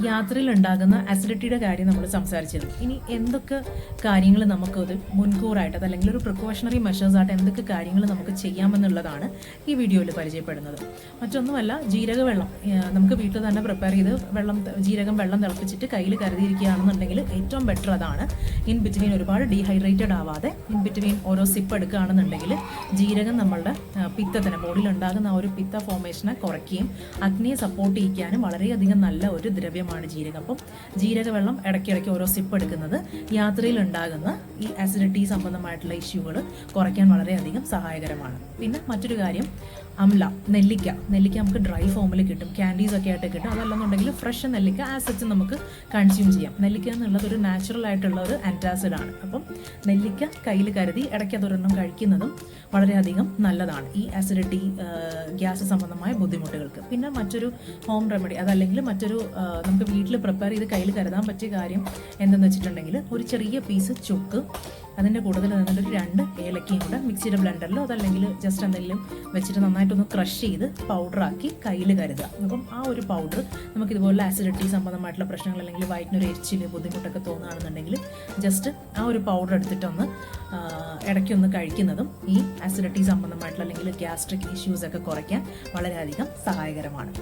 യാത്രയിൽ ഉണ്ടാകുന്ന അസിഡിറ്റിയുടെ കാര്യം നമ്മൾ സംസാരിച്ചിരുന്നു. ഇനി എന്തൊക്കെ കാര്യങ്ങൾ നമുക്കത് മുൻകൂറായിട്ട് അതല്ലെങ്കിൽ ഒരു പ്രിക്കോഷണറി മെഷേഴ്സായിട്ട് എന്തൊക്കെ കാര്യങ്ങൾ നമുക്ക് ചെയ്യാമെന്നുള്ളതാണ് ഈ വീഡിയോയിൽ പരിചയപ്പെടുന്നത്. മറ്റൊന്നുമല്ല, ജീരകവെള്ളം നമുക്ക് വീട്ടിൽ തന്നെ പ്രിപ്പയർ ചെയ്ത് ജീരകം വെള്ളം തിളപ്പിച്ചിട്ട് കയ്യിൽ കരുതിയിരിക്കുകയാണെന്നുണ്ടെങ്കിൽ ഏറ്റവും ബെറ്റർ അതാണ്. ഇൻ ബിറ്റ്വീൻ ഒരുപാട് ഡീഹൈഡ്രേറ്റഡ് ആവാതെ ഇൻ ബിറ്റ്വീൻ ഓരോ സിപ്പ് എടുക്കുകയാണെന്നുണ്ടെങ്കിൽ ജീരകം നമ്മളുടെ പിത്തത്തിന് ബോഡിയിൽ ഉണ്ടാകുന്ന ആ ഒരു പിത്ത ഫോർമേഷനെ കുറയ്ക്കുകയും അഗ്നിയെ സപ്പോർട്ട് ചെയ്യിക്കാനും വളരെയധികം നല്ല ഒരു ദ്രവ്യമാണ് ജീരകം. അപ്പം ജീരകവെള്ളം ഇടയ്ക്കിടയ്ക്ക് ഓരോ സിപ്പ് എടുക്കുന്നത് യാത്രയിൽ ഉണ്ടാകുന്ന ഈ അസിഡിറ്റി സംബന്ധമായിട്ടുള്ള ഇഷ്യൂകൾ കുറയ്ക്കാൻ വളരെയധികം സഹായകരമാണ്. പിന്നെ മറ്റൊരു കാര്യം, അംല, നെല്ലിക്ക നമുക്ക് ഡ്രൈ ഫോമിൽ കിട്ടും, ക്യാൻഡീസ് ഒക്കെ ആയിട്ട് കിട്ടും. അതല്ലെന്നുണ്ടെങ്കിൽ ഫ്രഷ് നെല്ലിക്ക ആസിഡ്സ് നമുക്ക് കൺസ്യൂം ചെയ്യാം. നെല്ലിക്ക എന്നുള്ളത് ഒരു നാച്ചുറൽ ആയിട്ടുള്ള ഒരു ആൻറ്റാസിഡാണ്. അപ്പം നെല്ലിക്ക കയ്യിൽ കരുതി ഇടയ്ക്ക് അതൊരെണ്ണം കഴിക്കുന്നതും വളരെയധികം നല്ലതാണ് ഈ അസിഡിറ്റി ഗ്യാസ് സംബന്ധമായ ബുദ്ധിമുട്ടുകൾക്ക്. പിന്നെ മറ്റൊരു ഹോം റെമഡി അതല്ലെങ്കിൽ മറ്റൊരു നമുക്ക് വീട്ടിൽ പ്രിപ്പയർ ചെയ്ത് കയ്യിൽ കരുതാൻ പറ്റിയ കാര്യം എന്തെന്ന് വെച്ചിട്ടുണ്ടെങ്കിൽ ഒരു ചെറിയ പീസ് ചുക്ക്, അതിൻ്റെ കൂടുതൽ നിന്നിട്ട് 2 ഏലക്കയും കൂടെ മിക്സിയുടെ ബ്ലെൻഡറിലോ അതല്ലെങ്കിൽ ജസ്റ്റ് എന്തെങ്കിലും വെച്ചിട്ട് നന്നായിട്ടൊന്ന് ക്രഷ് ചെയ്ത് പൗഡറാക്കി കയ്യിൽ കരുതുക. അപ്പം ആ ഒരു പൗഡർ നമുക്കിതുപോലെ ആസിഡിറ്റി സംബന്ധമായിട്ടുള്ള പ്രശ്നങ്ങൾ അല്ലെങ്കിൽ വയറ്റിനൊരു എരിച്ചിൽ ബുദ്ധിമുട്ടൊക്കെ തോന്നുകയാണെന്നുണ്ടെങ്കിൽ ജസ്റ്റ് ആ ഒരു പൗഡർ എടുത്തിട്ടൊന്ന് ഇടയ്ക്കൊന്ന് കഴിക്കുന്നതും ഈ ആസിഡിറ്റി സംബന്ധമായിട്ടുള്ള അല്ലെങ്കിൽ ഗ്യാസ്ട്രിക് ഇഷ്യൂസൊക്കെ കുറയ്ക്കാൻ വളരെയധികം സഹായകരമാണ്.